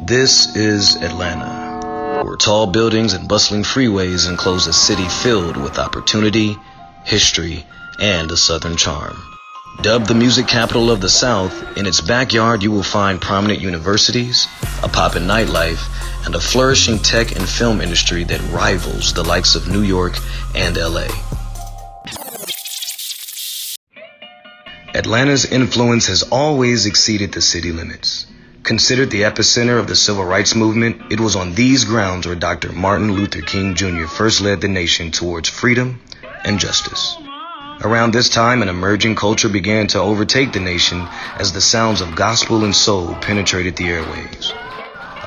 This is Atlanta, where tall buildings and bustling freeways enclose a city filled with opportunity, history, and a southern charm. Dubbed the music capital of the South, in its backyard you will find prominent universities, a poppin' nightlife, and a flourishing tech and film industry that rivals the likes of New York and LA. Atlanta's influence has always exceeded the city limits. Considered the epicenter of the civil rights movement, it was on these grounds where Dr. Martin Luther King Jr. first led the nation towards freedom and justice. Around this time, an emerging culture began to overtake the nation as the sounds of gospel and soul penetrated the airwaves.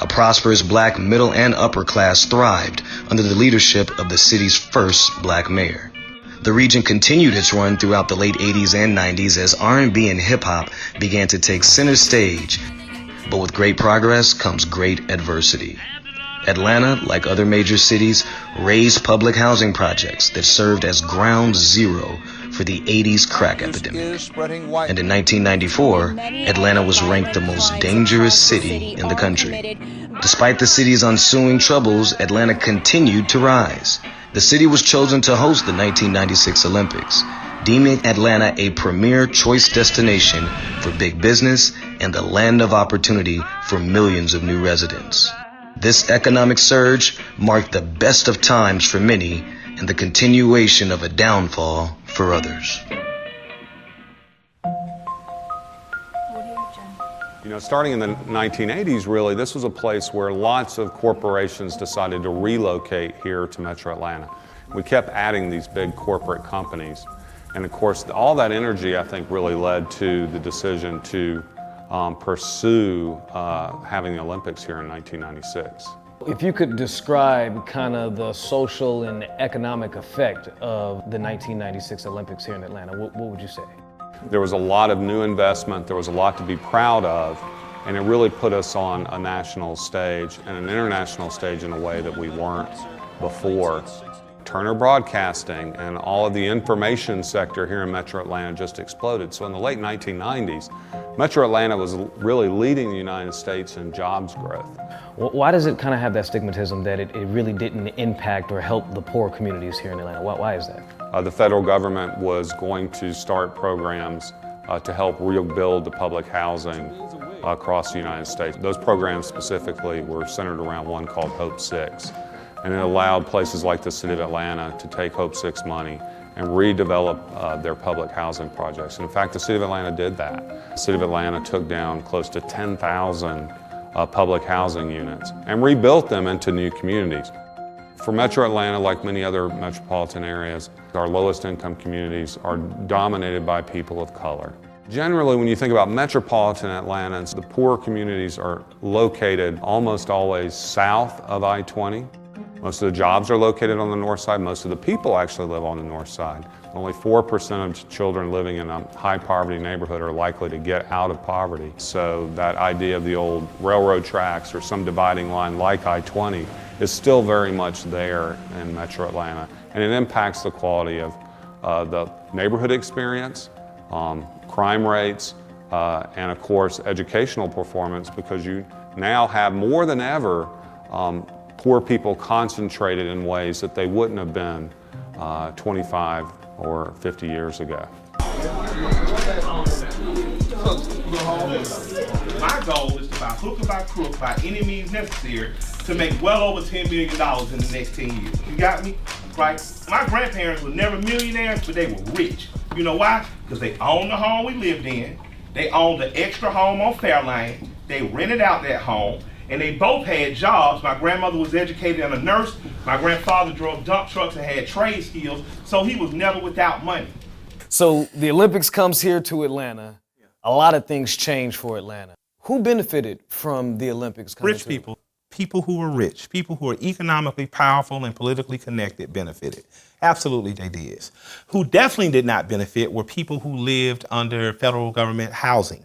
A prosperous black middle and upper class thrived under the leadership of the city's first black mayor. The region continued its run throughout the late 80s and 90s as R&B and hip-hop began to take center stage. But with great progress comes great adversity. Atlanta, like other major cities, raised public housing projects that served as ground zero for the 80s crack epidemic. And in 1994, Atlanta was ranked the most dangerous city in the country. Despite the city's ensuing troubles, Atlanta continued to rise. The city was chosen to host the 1996 Olympics, deeming Atlanta a premier choice destination for big business and the land of opportunity for millions of new residents. This economic surge marked the best of times for many and the continuation of a downfall for others. You know, starting in the 1980s, really, this was a place where lots of corporations decided to relocate here to Metro Atlanta. We kept adding these big corporate companies. And of course, all that energy, I think, really led to the decision to pursue having the Olympics here in 1996. If you could describe kind of the social and economic effect of the 1996 Olympics here in Atlanta, what would you say? There was a lot of new investment, there was a lot to be proud of, and it really put us on a national stage and an international stage in a way that we weren't before. Turner Broadcasting and all of the information sector here in Metro Atlanta just exploded. So in the late 1990s, Metro Atlanta was really leading the United States in jobs growth. Why does it kind of have that stigmatism that it really didn't impact or help the poor communities here in Atlanta? Why is that? The federal government was going to start programs to help rebuild the public housing across the United States. Those programs specifically were centered around one called Hope 6. And it allowed places like the city of Atlanta to take Hope 6 money and redevelop their public housing projects. And in fact, the city of Atlanta did that. The city of Atlanta took down close to 10,000 public housing units and rebuilt them into new communities. For Metro Atlanta, like many other metropolitan areas, our lowest income communities are dominated by people of color. Generally, when you think about metropolitan Atlanta, the poor communities are located almost always south of I-20. Most of the jobs are located on the north side. Most of the people actually live on the north side. Only 4% of children living in a high poverty neighborhood are likely to get out of poverty. So that idea of the old railroad tracks or some dividing line like I-20 is still very much there in Metro Atlanta. And it impacts the quality of the neighborhood experience, crime rates, and of course educational performance, because you now have more than ever poor people concentrated in ways that they wouldn't have been 25 or 50 years ago. My goal is to, by hook or by crook, by any means necessary, to make well over $10 million in the next 10 years. You got me? Right? My grandparents were never millionaires, but they were rich. You know why? Because they owned the home we lived in, they owned the extra home on Fairlane, they rented out that home, and they both had jobs. My grandmother was educated and a nurse. My grandfather drove dump trucks and had trade skills, so he was never without money. So the Olympics comes here to Atlanta. A lot of things change for Atlanta. Who benefited from the Olympics coming Rich people. People who were rich, people who are economically powerful and politically connected benefited. Absolutely they did. Who definitely did not benefit were people who lived under federal government housing.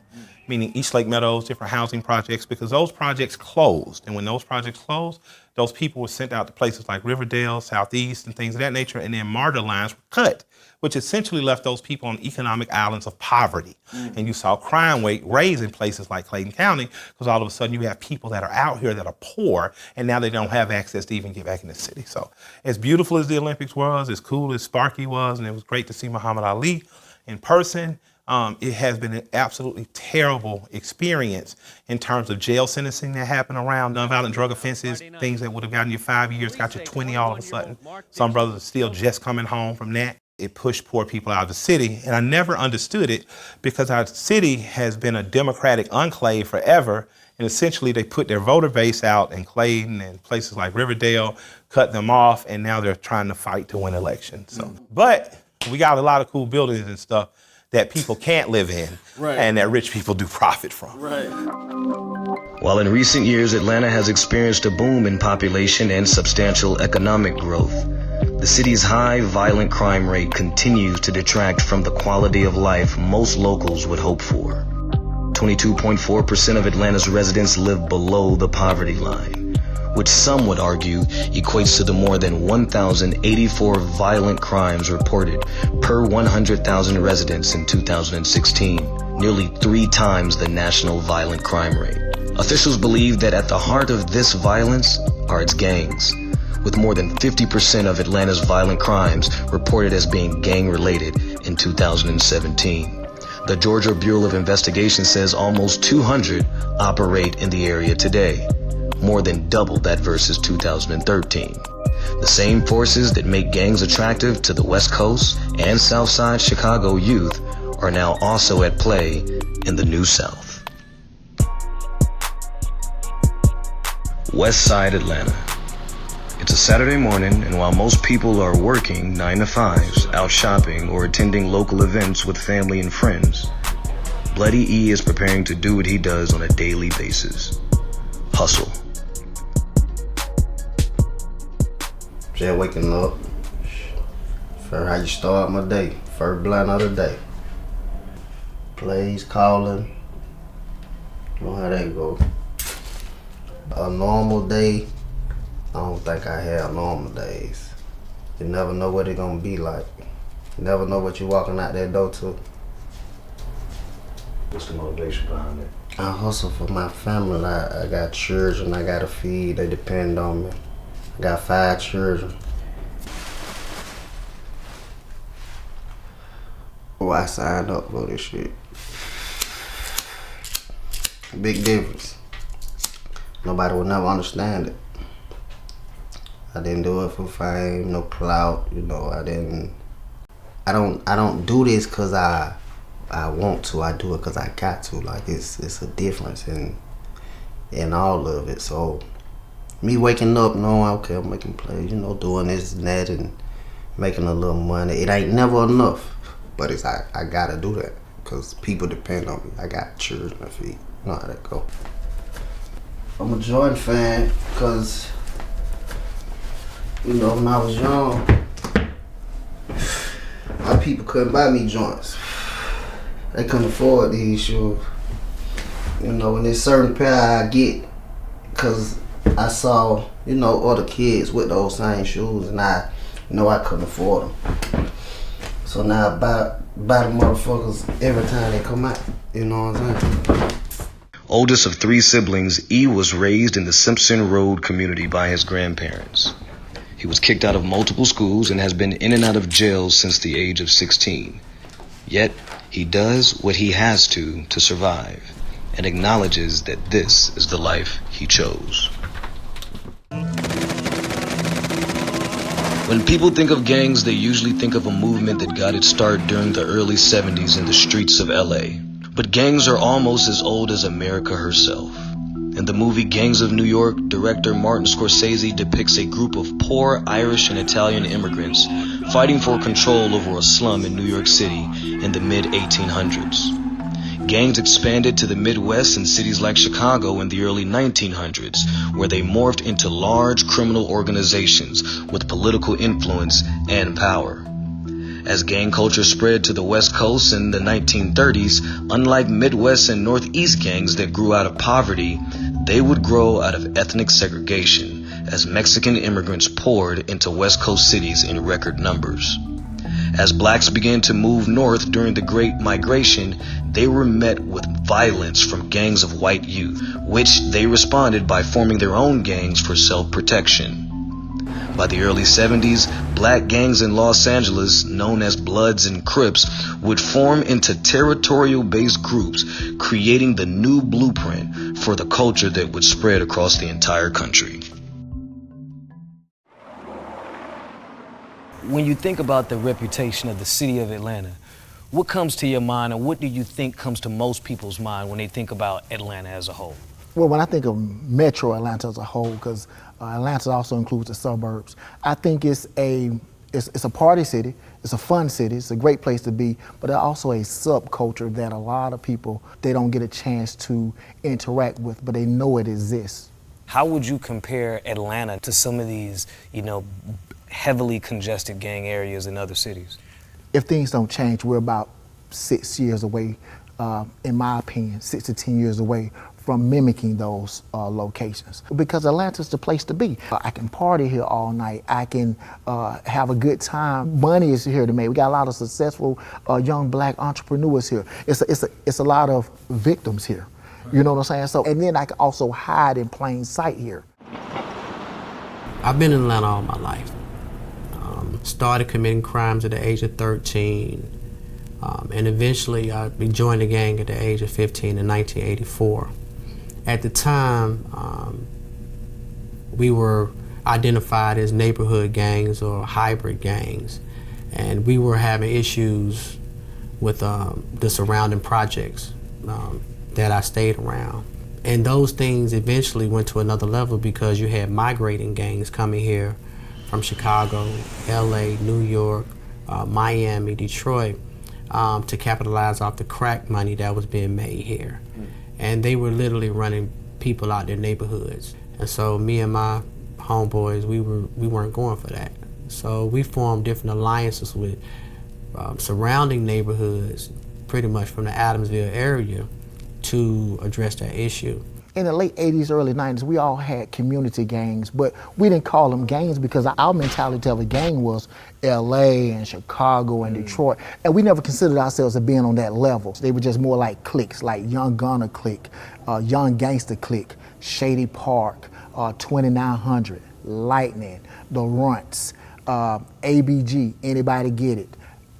meaning East Lake Meadows, different housing projects, because those projects closed. And when those projects closed, those people were sent out to places like Riverdale, Southeast, and things of that nature, and then MARTA lines were cut, which essentially left those people on economic islands of poverty. And you saw crime rate raise in places like Clayton County, because all of a sudden you have people that are out here that are poor, and now they don't have access to even get back in the city. So as beautiful as the Olympics was, as cool as Sparky was, and it was great to see Muhammad Ali in person, it has been an absolutely terrible experience in terms of jail sentencing that happened around nonviolent drug offenses. Things that would have gotten you 5 years got you 20 all of a sudden. Some brothers are still just coming home from that. It pushed poor people out of the city, and I never understood it because our city has been a Democratic enclave forever, and essentially they put their voter base out in Clayton and places like Riverdale, cut them off, and now they're trying to fight to win elections. So, but we got a lot of cool buildings and stuff that people can't live in, and that rich people do profit from. While in recent years, Atlanta has experienced a boom in population and substantial economic growth, the city's high violent crime rate continues to detract from the quality of life most locals would hope for. 22.4% of Atlanta's residents live below the poverty line, which some would argue equates to the more than 1,084 violent crimes reported per 100,000 residents in 2016, nearly 3 times the national violent crime rate. Officials believe that at the heart of this violence are its gangs, with more than 50% of Atlanta's violent crimes reported as being gang-related in 2017. The Georgia Bureau of Investigation says almost 200 operate in the area today, more than double that versus 2013. The same forces that make gangs attractive to the West Coast and South Side Chicago youth are now also at play in the New South. West Side Atlanta. It's a Saturday morning, and while most people are working 9 to 5s, out shopping, or attending local events with family and friends, Bloody E is preparing to do what he does on a daily basis: hustle. Just waking up. For how you start my day. First blunt of the day. Plays, calling. You know how that go. A normal day, I don't think I have normal days. You never know what it's gonna be like. You never know what you're walking out that door to. What's the motivation behind it? I hustle for my family. I got children I gotta feed. They depend on me. I got 5 children. Oh, I signed up for this shit. Big difference. Nobody will never understand it. I didn't do it for fame, no clout, you know. I don't do this cause I want to. I do it cause I got to. Like it's a difference in all of it. So me waking up knowing, okay, I'm making plays, you know, doing this and that and making a little money. It ain't never enough, but it's I gotta do that because people depend on me. I got children to feed. You know how that go. I'm a Jordan fan because, you know, when I was young, my people couldn't buy me joints. They couldn't afford these shoes. You know, and there's certain pair I get because I saw, you know, other kids with those same shoes, and I know I couldn't afford them. So now I buy the motherfuckers every time they come out. You know what I'm saying? Oldest of 3 siblings, E was raised in the Simpson Road community by his grandparents. He was kicked out of multiple schools and has been in and out of jail since the age of 16. Yet, he does what he has to survive and acknowledges that this is the life he chose. When people think of gangs, they usually think of a movement that got its start during the early 70s in the streets of LA. But gangs are almost as old as America herself. In the movie Gangs of New York, director Martin Scorsese depicts a group of poor Irish and Italian immigrants fighting for control over a slum in New York City in the mid-1800s. Gangs expanded to the Midwest and cities like Chicago in the early 1900s, where they morphed into large criminal organizations with political influence and power. As gang culture spread to the West Coast in the 1930s, unlike Midwest and Northeast gangs that grew out of poverty, they would grow out of ethnic segregation as Mexican immigrants poured into West Coast cities in record numbers. As blacks began to move north during the Great Migration, they were met with violence from gangs of white youth, which they responded by forming their own gangs for self-protection. By the early 70s, black gangs in Los Angeles, known as Bloods and Crips, would form into territorial-based groups, creating the new blueprint for the culture that would spread across the entire country. When you think about the reputation of the city of Atlanta, what comes to your mind, and what do you think comes to most people's mind when they think about Atlanta as a whole? Well, when I think of Metro Atlanta as a whole, because Atlanta also includes the suburbs, I think it's a party city, it's a fun city, it's a great place to be, but also a subculture that a lot of people, they don't get a chance to interact with, but they know it exists. How would you compare Atlanta to some of these, heavily congested gang areas in other cities? If things don't change, we're about 6 years away, in my opinion, 6 to 10 years away from mimicking those locations. Because Atlanta's the place to be. I can party here all night. I can have a good time. Money is here to make. We got a lot of successful young black entrepreneurs here. It's a lot of victims here. You know what I'm saying? So, and then I can also hide in plain sight here. I've been in Atlanta all my life. Started committing crimes at the age of 13. And eventually I joined the gang at the age of 15 in 1984. At the time, we were identified as neighborhood gangs or hybrid gangs, and we were having issues with the surrounding projects that I stayed around. And those things eventually went to another level because you had migrating gangs coming here from Chicago, LA, New York, Miami, Detroit, to capitalize off the crack money that was being made here. And they were literally running people out their neighborhoods. And so me and my homeboys, we weren't going for that. So we formed different alliances with surrounding neighborhoods, pretty much from the Adamsville area, to address that issue. In the late 80s, early 90s, we all had community gangs, but we didn't call them gangs because our mentality of a gang was LA and Chicago and Detroit, and we never considered ourselves as being on that level. They were just more like cliques, like Young Gunner clique, Young Gangster clique, Shady Park, 2900, Lightning, The Runts, ABG, Anybody Get It.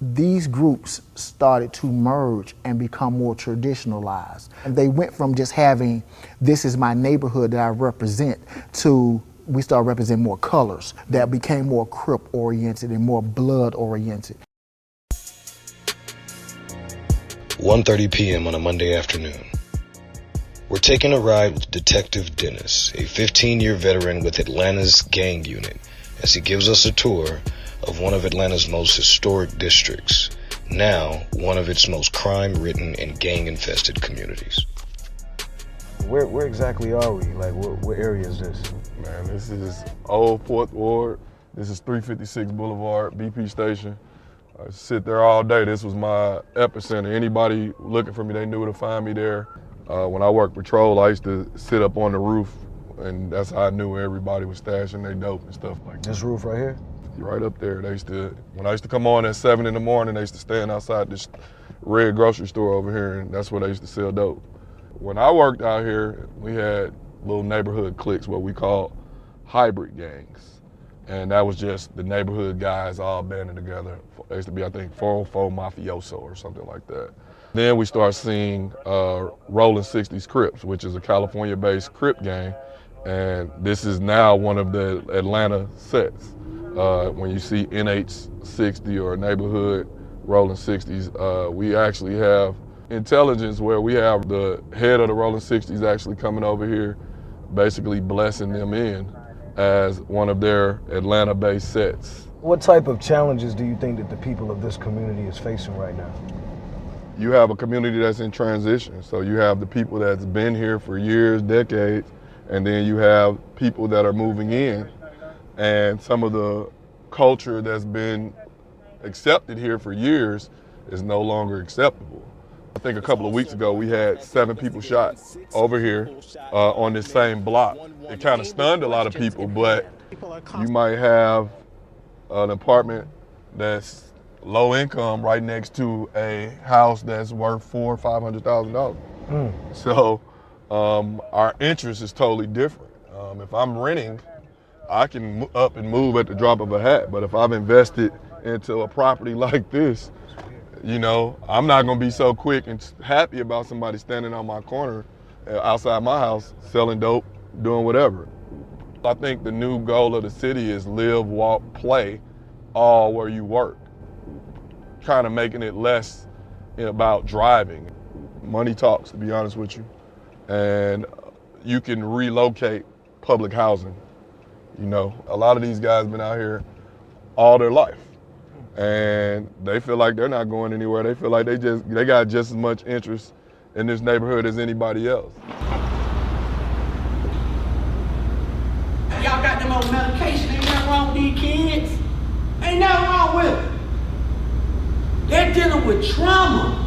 These groups started to merge and become more traditionalized. And they went from just having, this is my neighborhood that I represent, to we started representing more colors that became more Crip oriented and more blood oriented. 1:30 p.m. on a Monday afternoon. We're taking a ride with Detective Dennis, a 15-year veteran with Atlanta's gang unit, as he gives us a tour of one of Atlanta's most historic districts, now one of its most crime-ridden and gang-infested communities. Where exactly are we? Like, what area is this? Man, this is Old 4th Ward. This is 356 Boulevard, BP station. I sit there all day. This was my epicenter. Anybody looking for me, they knew where to find me there. When I worked patrol, I used to sit up on the roof, and that's how I knew where everybody was stashing their dope and stuff like that. This roof right here? Right up there. When I used to come on at 7 in the morning, they used to stand outside this red grocery store over here, and that's where they used to sell dope. When I worked out here, we had little neighborhood cliques, what we call hybrid gangs. And that was just the neighborhood guys all banding together. They used to be, I think, 404 Mafioso or something like that. Then we started seeing Rolling 60s Crips, which is a California-based Crip gang. And this is now one of the Atlanta sets. When you see NH60 or neighborhood Rolling 60s, we actually have intelligence where we have the head of the Rolling 60s actually coming over here, basically blessing them in as one of their Atlanta-based sets. What type of challenges do you think that the people of this community is facing right now? You have a community that's in transition. So you have the people that's been here for years, decades, and then you have people that are moving in. And some of the culture that's been accepted here for years is no longer acceptable. I think a couple of weeks ago we had 7 people shot over here on this same block. It kind of stunned a lot of people, but you might have an apartment that's low income right next to a house that's worth $400,000 or $500,000. So our interest is totally different. If I'm renting, I can up and move at the drop of a hat, but if I've invested into a property like this, you know, I'm not gonna be so quick and happy about somebody standing on my corner outside my house selling dope, doing whatever. I think the new goal of the city is live, walk, play, all where you work. Kind of making it less about driving. Money talks, to be honest with you. And you can relocate public housing. You know, a lot of these guys been out here all their life. And they feel like they're not going anywhere. They feel like they got just as much interest in this neighborhood as anybody else. Y'all got them on medication. Ain't nothing wrong with these kids. Ain't nothing wrong with them. They're dealing with trauma.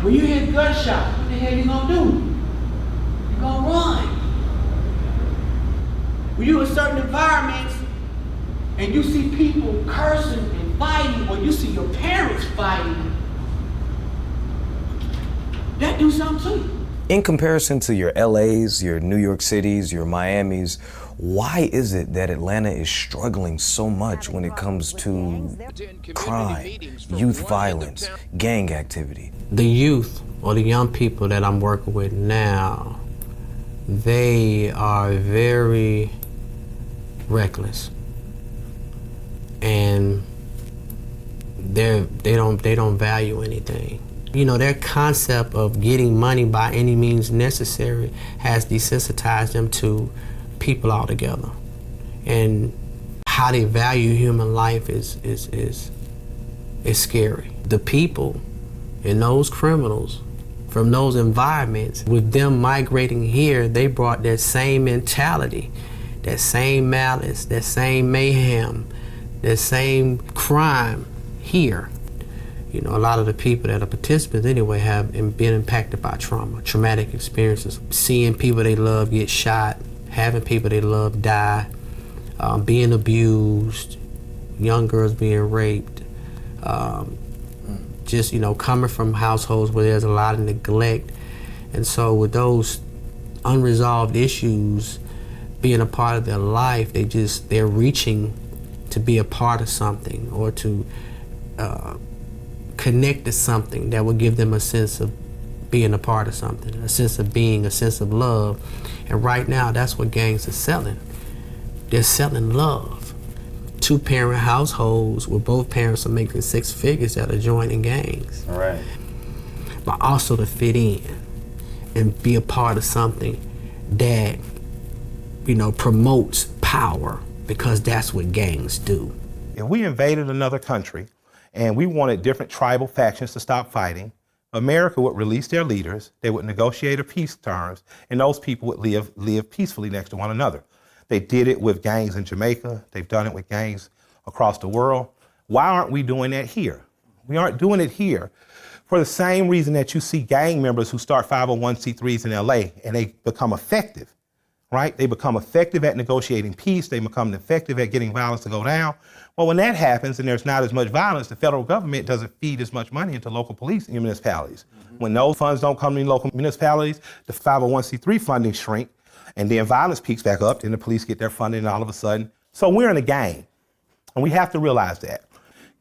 When you hear gunshots, what the hell you gonna do? You gonna run. When you in certain environments and you see people cursing and fighting, or you see your parents fighting, that do something to you. In comparison to your LAs, your New York Cities, your Miamis, why is it that Atlanta is struggling so much when it comes to crime, youth violence, gang activity? The youth, or the young people that I'm working with now, they are very reckless, and they don't value anything. You know, their concept of getting money by any means necessary has desensitized them to people altogether, and how they value human life is scary. The people and those criminals from those environments, with them migrating here, they brought that same mentality, that same malice, that same mayhem, that same crime here. You know, a lot of the people that are participants anyway have been impacted by trauma, traumatic experiences. Seeing people they love get shot, having people they love die, being abused, young girls being raped, just, you know, coming from households where there's a lot of neglect. And so with those unresolved issues being a part of their life, they're reaching to be a part of something, or to connect to something that will give them a sense of being a part of something, a sense of being, a sense of love. And right now, that's what gangs are selling. They're selling love. 2-parent households where both parents are making 6 figures that are joining gangs. All right. But also to fit in and be a part of something that, you know, promotes power, because that's what gangs do. If we invaded another country and we wanted different tribal factions to stop fighting, America would release their leaders, they would negotiate a peace terms, and those people would live peacefully next to one another. They did it with gangs in Jamaica. They've done it with gangs across the world. Why aren't we doing that here? We aren't doing it here for the same reason that you see gang members who start 501c3s in LA and they become effective, right? They become effective at negotiating peace. They become effective at getting violence to go down. Well, when that happens and there's not as much violence, the federal government doesn't feed as much money into local police and municipalities. When those funds don't come to local municipalities, the 501c3 funding shrink, and then violence peaks back up, then the police get their funding all of a sudden. So we're in a game, and we have to realize that.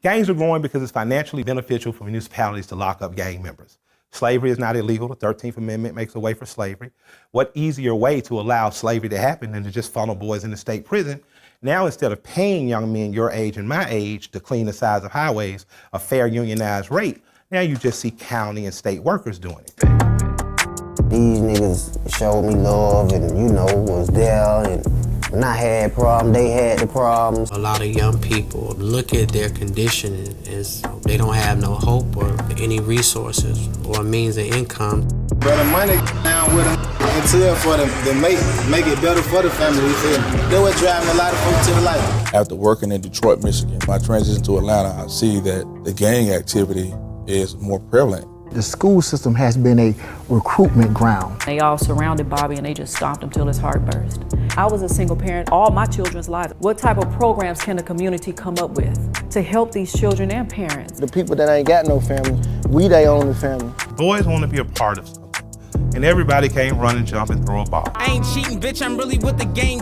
Gangs are growing because it's financially beneficial for municipalities to lock up gang members. Slavery is not illegal. The 13th Amendment makes a way for slavery. What easier way to allow slavery to happen than to just funnel boys into state prison? Now, instead of paying young men your age and my age to clean the sides of highways, a fair unionized rate, now you just see county and state workers doing it. These niggas showed me love and, you know, was there, and when I had problems, they had the problems. A lot of young people look at their condition as they don't have no hope or any resources or means of income. Brother money down with them. entail for them to make it better for the family, you feel me? That's what driving a lot of folks to the life. After working in Detroit, Michigan, my transition to Atlanta, I see that the gang activity is more prevalent. The school system has been a recruitment ground. They all surrounded Bobby and they just stomped him till his heart burst. I was a single parent all my children's lives. What type of programs can the community come up with to help these children and parents? The people that ain't got no family, we they only family. Boys want to be a part of something. And everybody can't run and jump and throw a ball. I ain't cheating, bitch, I'm really with the gang.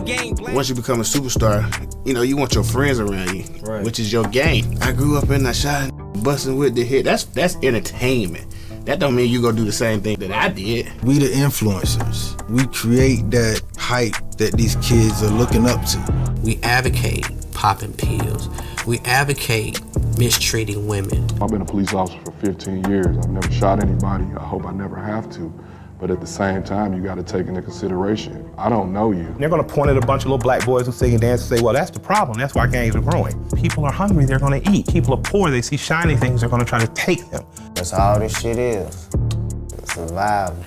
Once you become a superstar, you know, you want your friends around you, which is your gang. I grew up in that shot, busting with the hit. That's entertainment. That don't mean you gonna do the same thing that I did. We the influencers. We create that hype that these kids are looking up to. We advocate popping pills. We advocate mistreating women. I've been a police officer for 15 years. I've never shot anybody. I hope I never have to. But at the same time, you gotta take into consideration, I don't know you. They're gonna point at a bunch of little black boys who sing and dance and say, well, that's the problem. That's why gangs are growing. People are hungry, they're gonna eat. People are poor, they see shiny things, they're gonna try to take them. That's all this shit is. Survival.